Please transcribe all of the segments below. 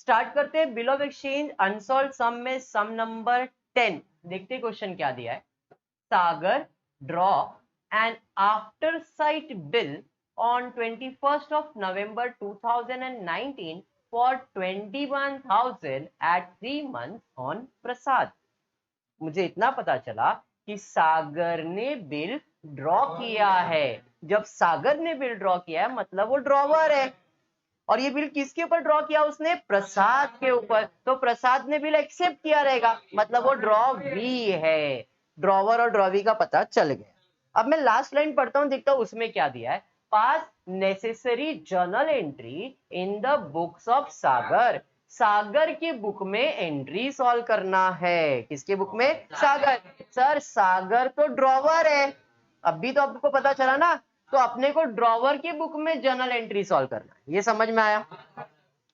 Start करते हैं bill of exchange unsolved sum में सम नंबर 10। देखते क्वेश्चन क्या दिया है। Sagar draw an after sight bill on 21st of November 2019 for 21,000 at 3 months on प्रसाद। मुझे इतना पता चला कि सागर ने बिल ड्रॉ किया है। जब सागर ने बिल ड्रॉ किया है मतलब वो ड्रॉवर है, और ये बिल किसके ऊपर ड्रॉ किया उसने? प्रसाद के ऊपर। तो प्रसाद ने बिल एक्सेप्ट किया रहेगा, मतलब वो ड्रॉवी है। ड्रॉवर और ड्रॉवी का पता चल गया। अब मैं लास्ट लाइन पढ़ता हूं, देखता हूं उसमें क्या दिया है। Pass necessary journal entry in the books of Sagar. Sagar की बुक में एंट्री सॉल्व करना है। किसके बुक में? सागर। सर सागर तो ड्रॉवर है, अभी तो आपको पता चला ना। तो अपने को ड्रॉवर की बुक में जर्नल एंट्री सॉल्व करना है। ये समझ में आया?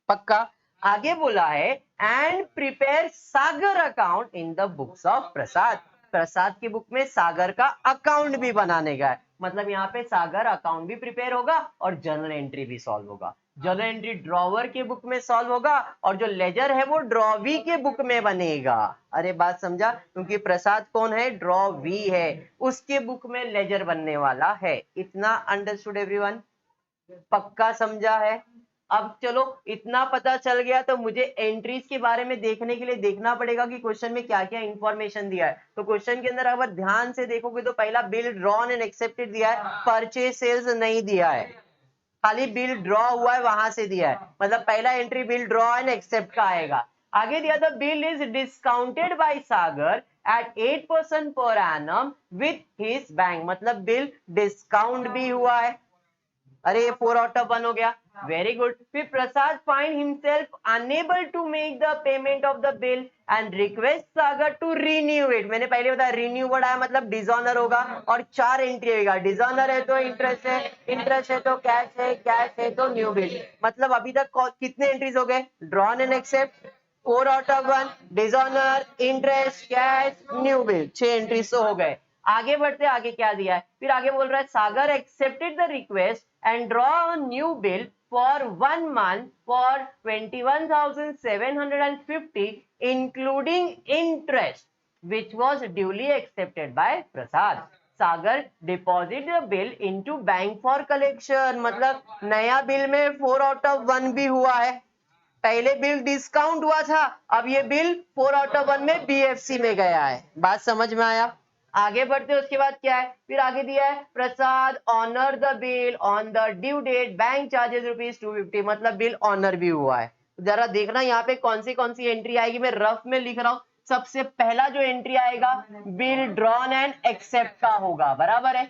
पक्का। आगे बोला है and prepare Sagar account in the books of Prasad. Prasad की बुक में सागर का अकाउंट भी बनाने का है, मतलब यहाँ पे सागर अकाउंट भी प्रिपेयर होगा और जर्नल एंट्री भी सॉल्व होगा। जर्नल एंट्री ड्रॉवर के बुक में सॉल्व होगा और जो लेजर है वो ड्रॉवी के बुक में बनेगा। अरे बात समझा? क्योंकि प्रसाद कौन है? ड्रॉवी है, उसके बुक में लेजर बनने वाला है। इतना अंडरस्टूड एवरीवन? पक्का समझा है? अब चलो इतना पता चल गया तो मुझे एंट्रीज के बारे में देखने के लिए देखना पड़ेगा कि क्वेश्चन में क्या क्या इंफॉर्मेशन दिया है। तो क्वेश्चन के अंदर अगर ध्यान से देखोगे तो पहला बिल ड्रॉन एंड एक्सेप्टेड दिया है, परचेज सेल्स नहीं दिया है, खाली बिल ड्रॉ हुआ है वहां से दिया है। मतलब पहला entry bill draw and accept का आएगा। आगे दिया the bill is discounted by Sagar at 8% per annum with his bank, मतलब बिल डिस्काउंट भी हुआ है। अरे ये 4 आउट ऑफ 1 हो गया, वेरी गुड। फिर Prasad find himself unable to make the payment of the bill and request Sagar to renew it. मैंने पहले बताया रिन्यू वर्ड आया मतलब डिसऑनर होगा और 4 एंट्री होगा। डिसऑनर है तो इंटरेस्ट है, इंटरेस्ट है तो कैश है, कैश है तो न्यू बिल। मतलब अभी तक कितने एंट्रीज हो गए? Drawn and accept 4 out of 1, dishonour, interest, cash, new bill, 6 entries तो हो गए। आगे बढ़ते आगे क्या दिया है। फिर आगे बोल रहा है Sagar accepted the request and draw a new bill for 1 month for 21,750 including interest which was duly accepted by Prasad. Sagar deposit the bill into bank for collection, मतलब नया बिल में 4 आउट ऑफ 1 भी हुआ है। पहले बिल डिस्काउंट हुआ था, अब ये बिल 4 आउट ऑफ 1 में BFC में गया है। बात समझ में आया? आगे बढ़ते उसके बाद क्या है। फिर आगे दिया है Prasad honour the bill on the due date, bank charges ₹250, मतलब बिल ऑनर भी हुआ है। जरा देखना यहाँ पे कौन सी एंट्री आएगी, मैं रफ में लिख रहा हूँ। सबसे पहला जो एंट्री आएगा बिल ड्रॉन एंड एक्सेप्ट का होगा, बराबर है।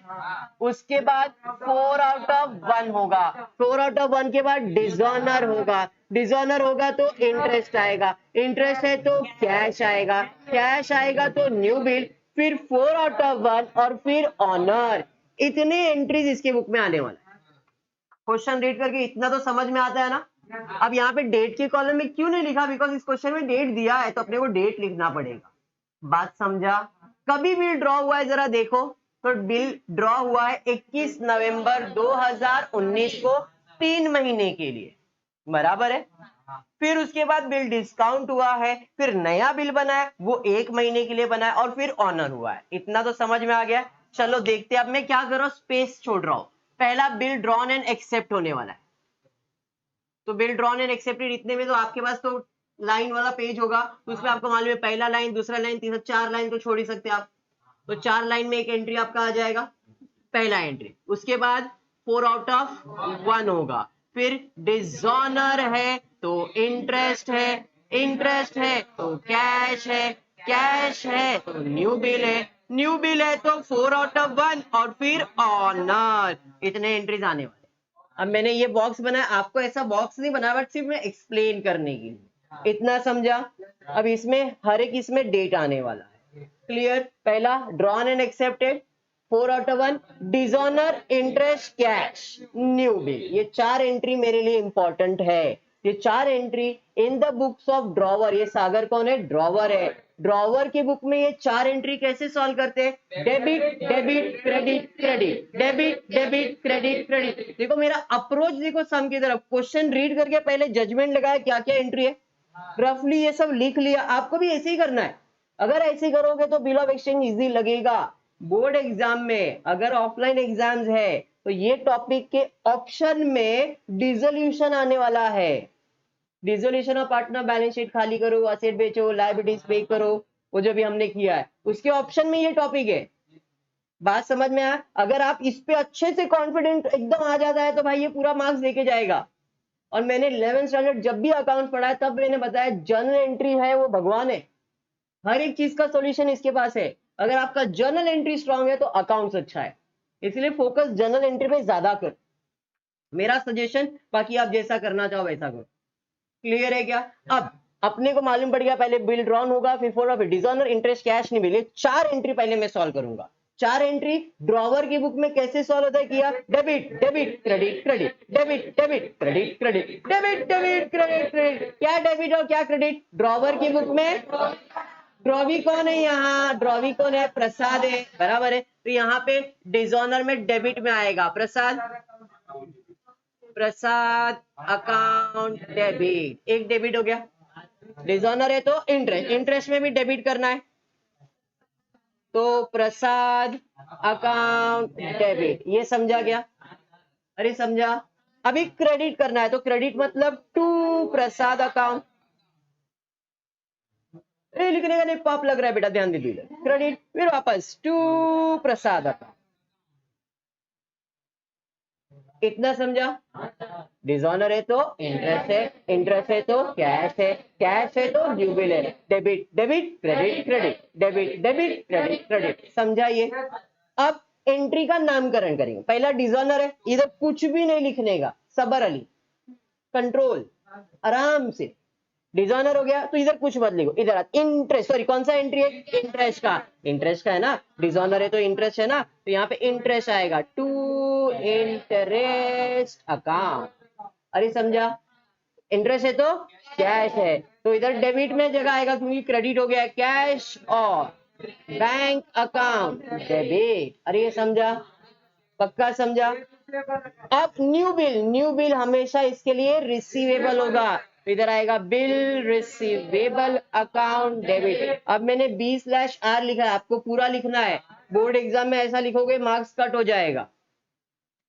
उसके बाद 4 आउट ऑफ 1 होगा, 4 आउट ऑफ 1 के बाद डिसऑनर होगा, डिसऑनर होगा तो इंटरेस्ट आएगा, इंटरेस्ट है तो कैश आएगा, कैश आएगा तो न्यू बिल, फिर 4 आउट ऑफ 1 और फिर ऑनर। इतने एंट्रीज इसके बुक में आने वाला है। क्वेश्चन रीड करके इतना तो समझ में आता है ना। अब यहाँ पे डेट के कॉलम में क्यों नहीं लिखा? बिकॉज इस क्वेश्चन में डेट दिया है तो अपने को डेट लिखना पड़ेगा। बात समझा? कभी बिल ड्रॉ हुआ है जरा देखो, तो बिल ड्रॉ हुआ है 21 नवंबर 2019 को, 3 महीने के लिए, बराबर है। फिर उसके बाद बिल डिस्काउंट हुआ है, फिर नया बिल बना है वो 1 महीने के लिए बना है और फिर ऑनर हुआ है। इतना तो समझ में आ गया। चलो देखते हैं। अब मैं क्या कर रहा हूं, स्पेस छोड़ रहा हूं। पहला बिल ड्रॉन एंड एक्सेप्ट होने वाला है, तो बिल ड्रॉन एंड एक्सेप्टेड इतने में तो आपके पास तो लाइन वाला पेज होगा, तो उसमें आपको मालूम है पहला लाइन, दूसरा लाइन, तीसरा, 4 लाइन तो छोड़ ही सकते आप। तो 4 लाइन में एक एंट्री आपका आ जाएगा, पहला एंट्री। उसके बाद 4 आउट ऑफ 1 होगा, फिर डिसऑनर है तो इंटरेस्ट है, इंटरेस्ट है तो कैश है, कैश है तो न्यू बिल है, न्यू बिल है तो 4 आउट ऑफ 1 और फिर ऑनर। इतने एंट्रीज आने वाले। अब मैंने ये बॉक्स बनाया, आपको ऐसा बॉक्स नहीं बनाया बट सिर्फ मैं एक्सप्लेन करने के लिए। इतना समझा? अब इसमें हर एक इसमें डेट आने वाला है। क्लियर? पहला drawn and accepted 4 out of 1, dishonour, interest, cash, new bill. ये 4 एंट्री मेरे लिए इंपॉर्टेंट है। ये 4 entry in the books of drawer. ये सागर कौन है? ड्रॉवर है। ड्रॉवर की बुक में ये 4 एंट्री कैसे सॉल्व करते हैं? Debit debit credit credit, debit debit credit credit. देखो मेरा अप्रोच देखो सम की तरफ। क्वेश्चन रीड करके पहले जजमेंट लगाया क्या क्या एंट्री है, रफली ये सब लिख लिया, आपको भी ऐसे ही करना है। अगर ऐसे करोगे तो बिल ऑफ एक्सचेंज इजी लगेगा। बोर्ड एग्जाम में अगर ऑफलाइन एग्जाम्स है तो ये टॉपिक के ऑप्शन में डिसोल्यूशन आने वाला है। Dissolution of partner, balance sheet खाली करो, असेट बेचो, लायबिलिटीज पे करो, वो जो भी हमने किया है उसके ऑप्शन में ये टॉपिक है। बात समझ में आया? अगर आप इस पे अच्छे से कॉन्फिडेंट एकदम आ जाता है तो भाई ये पूरा मार्क्स लेके जाएगा। और मैंने 11th स्टैंडर्ड जब भी अकाउंट पढ़ा है तब मैंने बताया जर्नल एंट्री है वो भगवान है, हर एक चीज का सॉल्यूशन इसके पास है। अगर आपका जर्नल एंट्री स्ट्रांग है तो अकाउंट्स अच्छा है, इसलिए फोकस जर्नल एंट्री पे ज्यादा कर, मेरा सजेशन। बाकी आप जैसा करना चाहो वैसा करो। क्लियर है क्या? अब अपने को मालूम पड़ गया, पहले बिल ड्रॉन होगा, फिर four of dishonour, interest, cash नहीं मिले। 4 एंट्री पहले मैं सॉल्व करूंगा। 4 एंट्री ड्रॉवर की बुक में कैसे सॉल्व होता है किया, debit debit credit credit, debit debit credit credit, debit debit credit credit. क्या डेबिट और क्या क्रेडिट ड्रॉवर की बुक में? ड्रॉवी कौन है यहाँ? ड्रॉवी कौन है? प्रसाद है, बराबर है। तो यहाँ पे डिसऑनर में डेबिट में आएगा प्रसाद, प्रसाद अकाउंट डेबिट, एक डेबिट हो गया। डिसऑनर है तो इंटरेस्ट, इंटरेस्ट में भी डेबिट करना है तो प्रसाद अकाउंट डेबिट, ये समझा गया? अरे समझा? अभी क्रेडिट करना है तो क्रेडिट मतलब टू प्रसाद अकाउंट, लिखने का नहीं पाप लग रहा है बेटा, ध्यान दीजिए। क्रेडिट फिर वापस टू प्रसाद अकाउंट, इतना समझा? डिसऑनर है तो इंटरेस्ट है, इंटरेस्ट है तो कैश है, कैश है तो ड्यू बिल है, debit debit credit credit, debit debit credit credit, समझा ये? अब एंट्री का नामकरण करेंगे। पहला डिसऑनर है, इधर कुछ भी नहीं लिखने का, सबर अली, कंट्रोल, आराम से। डिसऑनर हो गया तो इधर कुछ मत लिखो, इधर इंटरेस्ट, सॉरी कौन सा एंट्री है? इंटरेस्ट का, इंटरेस्ट का है ना, डिसऑनर है तो इंटरेस्ट है ना, तो यहाँ पे इंटरेस्ट आएगा टू इंटरेस्ट अकाउंट। अरे समझा? इंटरेस्ट है तो कैश है तो इधर डेबिट में जगह आएगा क्योंकि क्रेडिट हो गया, कैश और बैंक अकाउंट डेबिट। अरे ये समझा? पक्का समझा? अब न्यू बिल, न्यू बिल हमेशा इसके लिए रिसीवेबल होगा, तो इधर आएगा बिल रिसीवेबल अकाउंट डेबिट। अब मैंने B/R लिखा है, आपको पूरा लिखना है, बोर्ड एग्जाम में ऐसा लिखोगे मार्क्स कट हो जाएगा,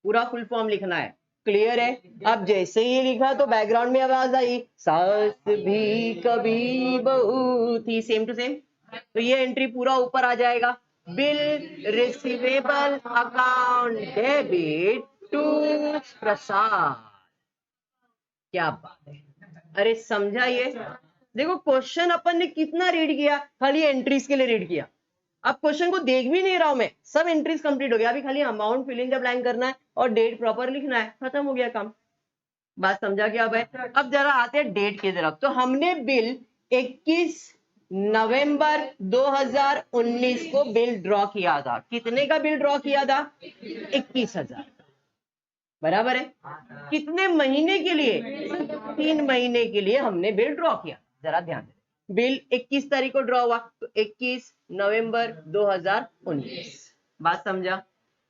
पूरा फुल फॉर्म लिखना है। क्लियर है? अब जैसे ही लिखा तो बैकग्राउंड में आवाज आई, सास भी कभी बहू थी, सेम टू सेम, तो ये एंट्री पूरा ऊपर आ जाएगा, bill receivable account debit to Prasad. क्या बात है, अरे समझा ये? देखो क्वेश्चन अपन ने कितना रीड किया, खाली एंट्रीज के लिए रीड किया। अब क्वेश्चन को देख भी नहीं रहा हूं मैं, सब एंट्रीज कंप्लीट हो गया, अभी खाली amount fill in the blank करना है और डेट प्रॉपर लिखना है, खत्म हो गया काम। बात समझा क्या? अब जरा आते हैं डेट की तरफ। तो हमने बिल 21 नवंबर 2019 को बिल ड्रॉ किया था। कितने का बिल ड्रॉ किया था? 21,000, बराबर है। कितने महीने के लिए? 3 महीने के लिए हमने बिल ड्रॉ किया। जरा ध्यान दें, बिल 21 तारीख को ड्रॉ हुआ तो 21 नवंबर 2019। बात समझा?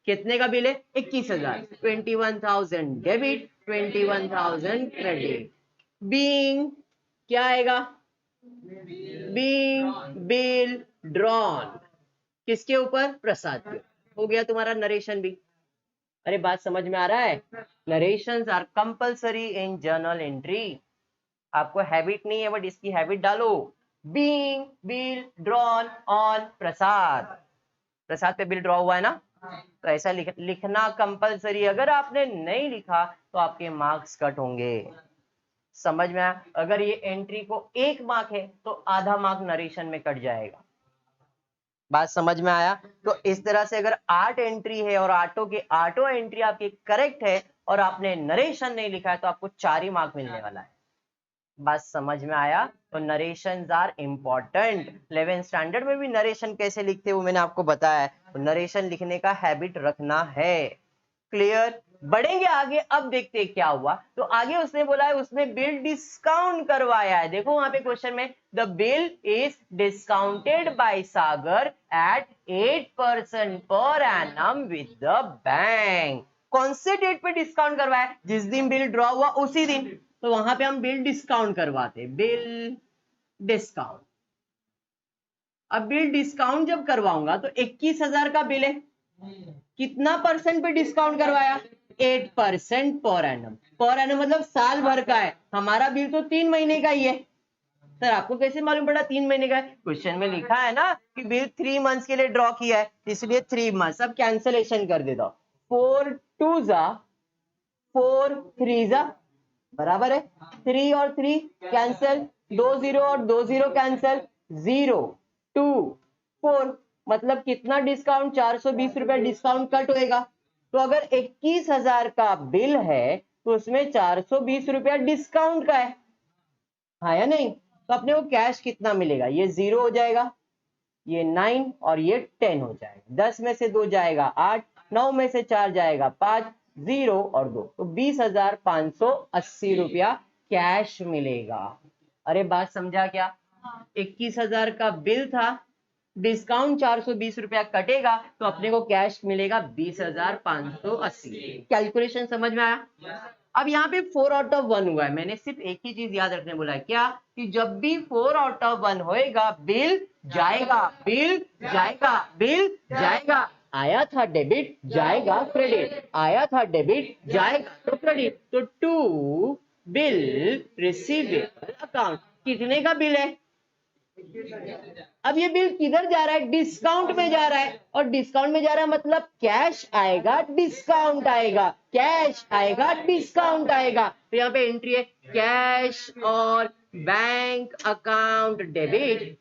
कितने का बिल है? 21,000, 21,000 डेबिट, 21,000 क्रेडिट। बीइंग क्या आएगा? बीइंग बिल ड्रॉन किसके ऊपर? प्रसाद के। हो गया तुम्हारा नरेशन भी। अरे बात समझ में आ रहा है? Narrations are compulsory in journal entry. आपको हैबिट नहीं है बट इसकी हैबिट डालो। Being bill drawn on Prasad, Prasad पे बिल ड्रॉ हुआ है ना, तो ऐसा लिखना कंपलसरी। अगर आपने नहीं लिखा तो आपके मार्क्स कट होंगे। समझ में आया? अगर ये एंट्री को 1 मार्क है तो आधा मार्क नरेशन में कट जाएगा। बात समझ में आया? तो इस तरह से अगर 8 एंट्री है और आठों के आठों एंट्री आपकी करेक्ट है और आपने नरेशन नहीं लिखा है तो आपको 4 ही मार्क मिलने वाला है। बात समझ में आया? तो narrations are important. 11th standard में भी नरेशन कैसे लिखते हैं वो मैंने आपको बताया है, तो नरेशन लिखने का हैबिट रखना है। क्लियर? बढ़ेंगे आगे, अब देखते हैं क्या हुआ। तो आगे उसने बोला है उसने बिल डिस्काउंट करवाया है। देखो वहां पे क्वेश्चन में, the bill is discounted by Sagar at 8% per annum with the bank. कौन से डेट पे डिस्काउंट करवाया? जिस दिन बिल ड्रॉ हुआ उसी दिन, तो वहां पे हम बिल डिस्काउंट करवाते, बिल डिस्काउंट। अब बिल डिस्काउंट जब करवाऊंगा तो 21,000 का बिल है, कितना परसेंट पे डिस्काउंट करवाया? 8% पर एनम। पर एनम मतलब साल भर का है, हमारा बिल तो 3 महीने का ही है। सर आपको कैसे मालूम पड़ा 3 महीने का है? क्वेश्चन में लिखा है ना कि बिल 3 मंथ्स के लिए ड्रॉ किया है, इसलिए 3 मंथ्स। अब कैंसलेशन कर देता हूं, 4 2 जा 4 3 जा बराबर है, 3 और 3 कैंसल, 2 0 और 2 0 कैंसल, 0 2 4, मतलब कितना डिस्काउंट? 420 रुपए डिस्काउंट कट होएगा। तो अगर 21,000 का बिल है तो उसमें 420 रुपया डिस्काउंट का है, हाँ या नहीं? तो अपने को कैश कितना मिलेगा? ये 0 हो जाएगा, ये 9 और ये 10 हो जाएगा। 10 में से 2 जाएगा 8, 9 में से 4 जाएगा 5, 0 और 2, तो 20,580 रुपया कैश मिलेगा। अरे बात समझा क्या? 21,000 का बिल था, डिस्काउंट 420 रुपया कटेगा, तो अपने को कैश मिलेगा 20,580। कैलकुलेशन समझ में आया? अब यहाँ पे 4 आउट ऑफ 1 हुआ है, मैंने सिर्फ एक ही चीज याद रखने बोला है, क्या? कि जब भी 4 आउट ऑफ 1 होएगा बिल जाएगा, बिल जाएगा, बिल जाएगा। आया था डेबिट, जाएगा क्रेडिट, आया था डेबिट, जाएगा तो क्रेडिट। तो टू बिल रिसीवेबल अकाउंट, कितने का बिल है? अब ये बिल किधर जा रहा है? डिस्काउंट में जा रहा है, और डिस्काउंट में जा रहा है मतलब कैश आएगा, डिस्काउंट आएगा, कैश आएगा, डिस्काउंट आएगा। तो यहाँ पे एंट्री है कैश और bank account debit,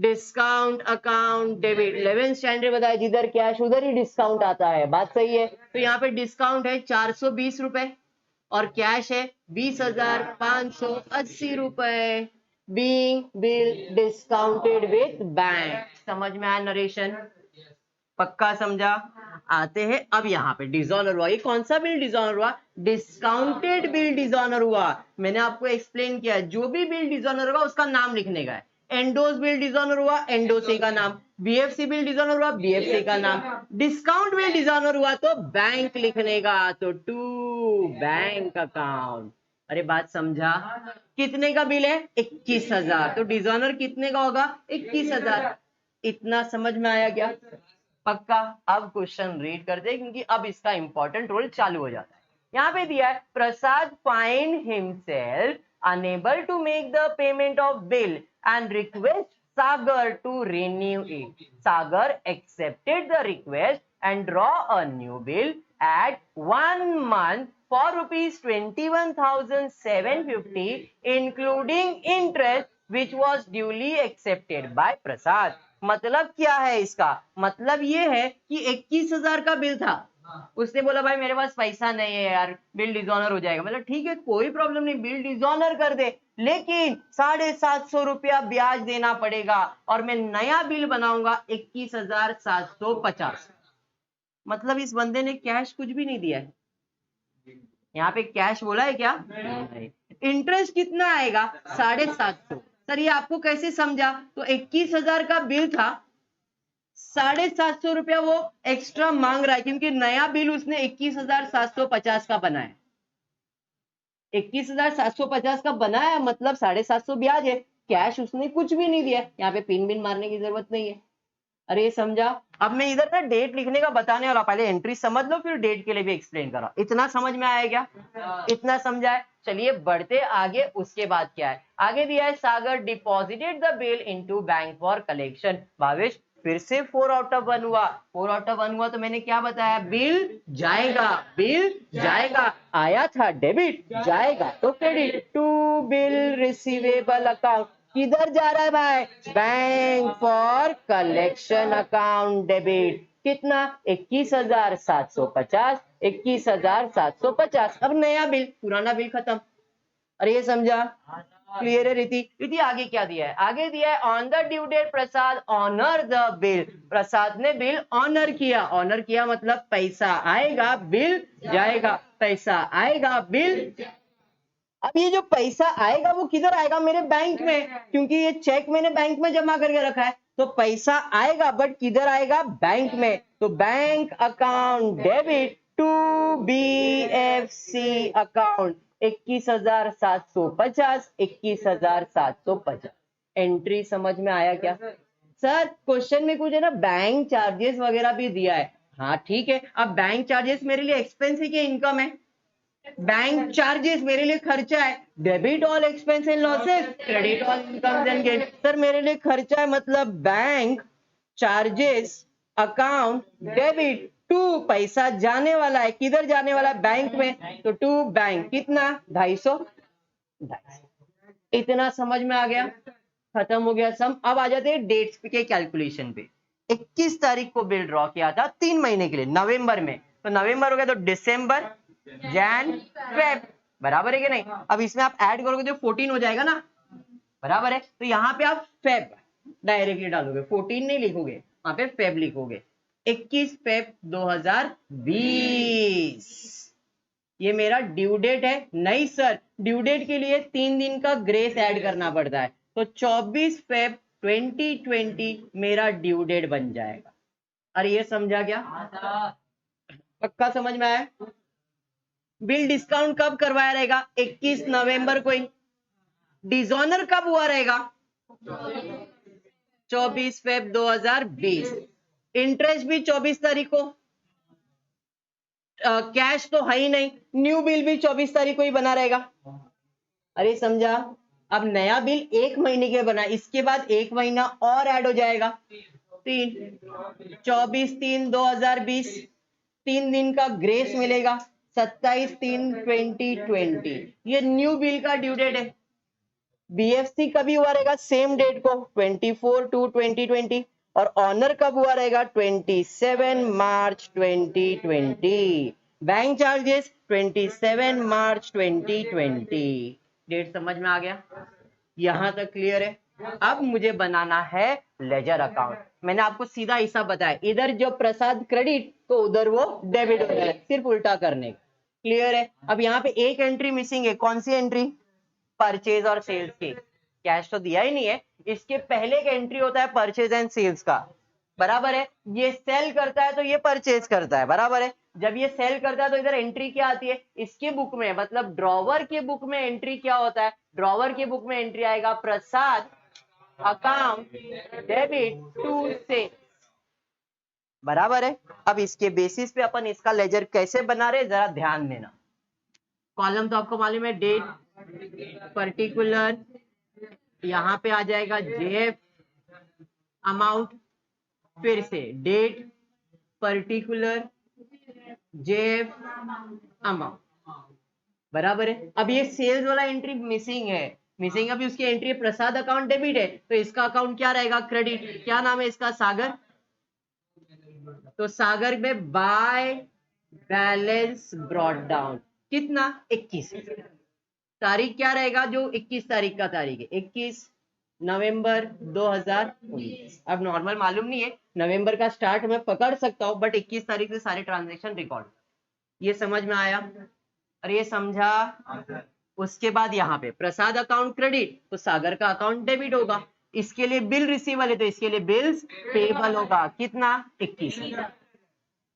discount account debit. 11th standard बताया जिधर कैश उधर ही डिस्काउंट आता है, बात सही है। तो यहाँ पे डिस्काउंट है 420 रुपए और कैश है 20,580 रुपए। Being bill discounted with bank। समझ में आया नरेशन? पक्का समझा? आते हैं अब यहाँ पे डिसऑनर हुआ। ये कौन सा बिल डिसऑनर हुआ? डिस्काउंटेड बिल डिसऑनर हुआ। मैंने आपको एक्सप्लेन किया, जो भी बिल डिसऑनर होगा उसका नाम लिखने का है। एंडोस बिल डिसऑनर हुआ, एंडोसे का नाम। बीएफसी बिल डिसऑनर हुआ, बीएफसी का नाम। डिस्काउंट बिल डिसऑनर हुआ तो बैंक लिखने का, तो टू बैंक अकाउंट। अरे बात समझा? कितने का बिल है? 21,000, तो डिसऑनर कितने का होगा? 21,000। इतना समझ में आया क्या? पक्का? अब क्वेश्चन रीड करते हैं क्योंकि अब इसका इंपॉर्टेंट रोल चालू हो जाता है। यहाँ पे दिया है Prasad find himself unable to make the payment of bill and request Sagar to renew it. Sagar accepted the request and draw a new bill at 1 month for rupees 21,750 including interest which was duly accepted by प्रसाद। मतलब क्या है इसका? मतलब ये है कि 21,000 का bill था, उसने बोला भाई मेरे पास पैसा नहीं है यार, बिल डिसऑनर हो जाएगा। मतलब ठीक है कोई प्रॉब्लम नहीं, बिल डिसऑनर कर दे, लेकिन 750 रुपया ब्याज देना पड़ेगा और मैं नया बिल बनाऊंगा 21,750। मतलब इस बंदे ने कैश कुछ भी नहीं दिया है, यहाँ पे कैश बोला है क्या? इंटरेस्ट कितना आएगा? 750। सर ये आपको कैसे समझा? तो 21,000 का बिल था, 750 रुपया वो एक्स्ट्रा मांग रहा है क्योंकि नया बिल उसने 21,750 का बनाया। 21,750 का बनाया मतलब 750 ब्याज है, कैश उसने कुछ भी नहीं दिया। यहाँ पे पिन बिन मारने की जरूरत नहीं है। अरे ये समझा? अब मैं इधर ना डेट लिखने का बताने वाला, पहले एंट्री समझ लो फिर डेट के लिए भी एक्सप्लेन करो। इतना समझ में आया क्या? इतना समझा है? चलिए बढ़ते आगे। उसके बाद क्या है? आगे दिया है Sagar deposited the bill into bank for collection. Bhavesh फिर से 4 आउट ऑफ 1 हुआ। 4 आउट ऑफ 1 हुआ तो मैंने क्या बताया? बिल जाएगा, बिल जाएगा, आया था डेबिट, जाएगा तो credit. To bill receivable account, किधर जा रहा है भाई? Bank for collection account debit. कितना? 21,750, 21,750। अब नया बिल, पुराना बिल खत्म। अरे ये समझा? क्लियर है रीति? रीति आगे क्या दिया है? आगे दिया है on the due date Prasad honour the bill. Prasad ने बिल ऑनर किया। ऑनर किया मतलब पैसा आएगा, बिल जाएगा, पैसा आएगा, बिल। अब ये जो पैसा आएगा वो किधर आएगा? मेरे बैंक में, क्योंकि ये चेक मैंने बैंक में जमा करके रखा है। तो पैसा आएगा बट किधर आएगा? बैंक में। तो bank account debit to BFC account 21,750, 21,750। Entry समझ में आया क्या सर? क्वेश्चन में कुछ है ना बैंक चार्जेस वगैरह भी दिया है। हाँ ठीक है, अब बैंक चार्जेस मेरे लिए एक्सपेंस है कि इनकम है? बैंक चार्जेस मेरे लिए खर्चा है। Debit all expense and losses, credit all income and gain. Sir मेरे लिए खर्चा है मतलब bank charges account debit to, पैसा जाने वाला है, किधर जाने वाला है? बैंक में, तो टू बैंक कितना? 250। इतना समझ में आ गया? खत्म हो गया सम। अब आ जाते हैं डेट्स के कैलकुलेशन पे। 21 तारीख को बिल ड्रॉ किया था 3 महीने के लिए नवंबर में, तो नवंबर हो गया तो दिसंबर, जैन, फेब, बराबर है कि नहीं? अब इसमें आप ऐड करोगे तो 14 हो जाएगा ना, बराबर है? तो यहाँ पे आप फेब डायरेक्टली डालोगे, 14 नहीं लिखोगे, वहां पे फेब लिखोगे। 21 फेब 2020 ये मेरा ड्यू डेट है। नहीं सर, ड्यू डेट के लिए 3 दिन का ग्रेस ऐड करना पड़ता है, तो 24 फेब 2020 मेरा ड्यू डेट बन जाएगा। अरे ये समझा क्या? पक्का समझ में आया? बिल डिस्काउंट कब करवाया रहेगा? 21 नवंबर को ही। डिसऑनर कब हुआ रहेगा? 24 फेब 2020। इंटरेस्ट भी 24 तारीख को। कैश तो है ही नहीं, न्यू बिल भी 24 तारीख को ही बना रहेगा। अरे समझा? अब नया बिल 1 महीने के बना, इसके बाद 1 महीना और ऐड हो जाएगा, 3, 24/3/2020, 3 दिन का ग्रेस मिलेगा, 27/3/2020 ये न्यू बिल का ड्यू डेट है। BFC कभी हुआ रहेगा? सेम डेट को 24/2/2020, और ऑनर कब हुआ रहेगा? 27 मार्च 2020। बैंक चार्जेस 27 मार्च 2020। डेट समझ में आ गया? यहां तक क्लियर है? अब मुझे बनाना है लेजर अकाउंट। मैंने आपको सीधा हिसाब बताया, इधर जो प्रसाद क्रेडिट तो उधर वो डेबिट हो रहा है, सिर्फ उल्टा करने का। क्लियर है? अब यहाँ पे एक एंट्री मिसिंग है, कौन सी एंट्री? परचेज और सेल्स की। कैश तो दिया ही नहीं है, इसके पहले एक एंट्री होता है परचेज एंड सेल्स का, बराबर है? ये सेल करता है तो ये परचेज करता है, बराबर है? जब ये सेल करता है तो इधर एंट्री क्या आती है? इसके बुक में, मतलब ड्रॉवर के बुक में एंट्री क्या होता है? ड्रॉवर के बुक में एंट्री आएगा प्रसाद अकाउंट डेबिट टू सेल्स, बराबर है? अब इसके बेसिस पे अपन इसका लेजर कैसे बना रहे जरा ध्यान देना। कॉलम तो आपको मालूम है, डेट, पर्टिकुलर, यहां पे आ जाएगा JF अमाउंट, फिर से डेट, पर्टिकुलर, JF अमाउंट, बराबर है? अब ये सेल्स वाला एंट्री मिसिंग है, अभी उसकी एंट्री प्रसाद अकाउंट डेबिट है, तो इसका अकाउंट क्या रहेगा? क्रेडिट। क्या नाम है इसका? सागर। तो सागर में बाय बैलेंस ब्रॉट डाउन कितना? 21। तारीख क्या रहेगा? जो 21 तारीख का तारीख है, 21 नवंबर 2019। अब नॉर्मल मालूम नहीं है, नवंबर का स्टार्ट मैं पकड़ सकता हूं, बट 21 तारीख से सारे ट्रांजैक्शन रिकॉर्ड। ये समझ में आया? अरे ये समझा? उसके बाद यहाँ पे प्रसाद अकाउंट क्रेडिट, तो सागर का अकाउंट डेबिट होगा। इसके लिए बिल रिसीवेबल है, तो इसके लिए बिल्स पेबल होगा। कितना? 21।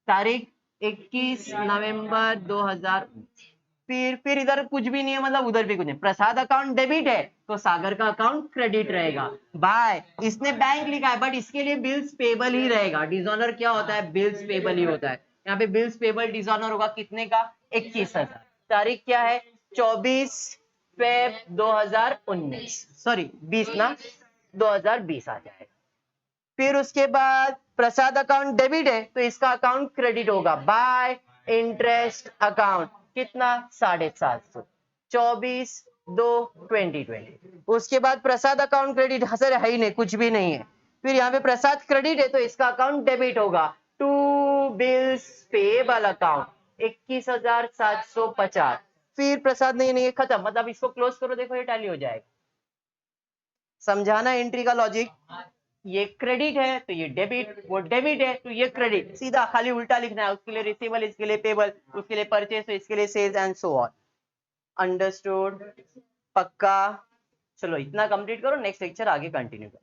तारीख 21 नवंबर 2019। फिर इधर कुछ भी नहीं है, मतलब उधर भी कुछ नहीं। प्रसाद अकाउंट डेबिट है तो सागर का अकाउंट क्रेडिट रहेगा। बाय, इसने बैंक लिखा है बट इसके लिए बिल्स पेबल ही रहेगा। डिसऑनर क्या होता है? बिल्स पेबल ही होता है। यहाँ पे बिल्स पेबल डिसऑनर होगा कितने का? 21,000। तारीख क्या है? 24 फेब 2019, सॉरी 20 ना, 2020 आ जाएगा। फिर उसके बाद प्रसाद अकाउंट डेबिट है तो इसका अकाउंट क्रेडिट होगा बाय इंटरेस्ट अकाउंट। कितना? 750, 24/2/2020। उसके बाद प्रसाद अकाउंट क्रेडिट सर है ही नहीं, कुछ भी नहीं है। फिर यहाँ पे प्रसाद क्रेडिट है तो इसका अकाउंट डेबिट होगा टू बिल्स पेबल अकाउंट 21,750। फिर प्रसाद नहीं है, खत्म। मतलब इसको क्लोज करो, देखो ये टैली हो जाएगा। समझाना एंट्री का लॉजिक? ये क्रेडिट है तो ये डेबिट, वो डेबिट है तो ये क्रेडिट, सीधा खाली उल्टा लिखना है। उसके लिए रिसीवेबल, इसके लिए पेबल, उसके लिए परचेस, तो इसके लिए sales and so on. Understood? पक्का? चलो इतना कंप्लीट करो, नेक्स्ट लेक्चर आगे कंटिन्यू करो।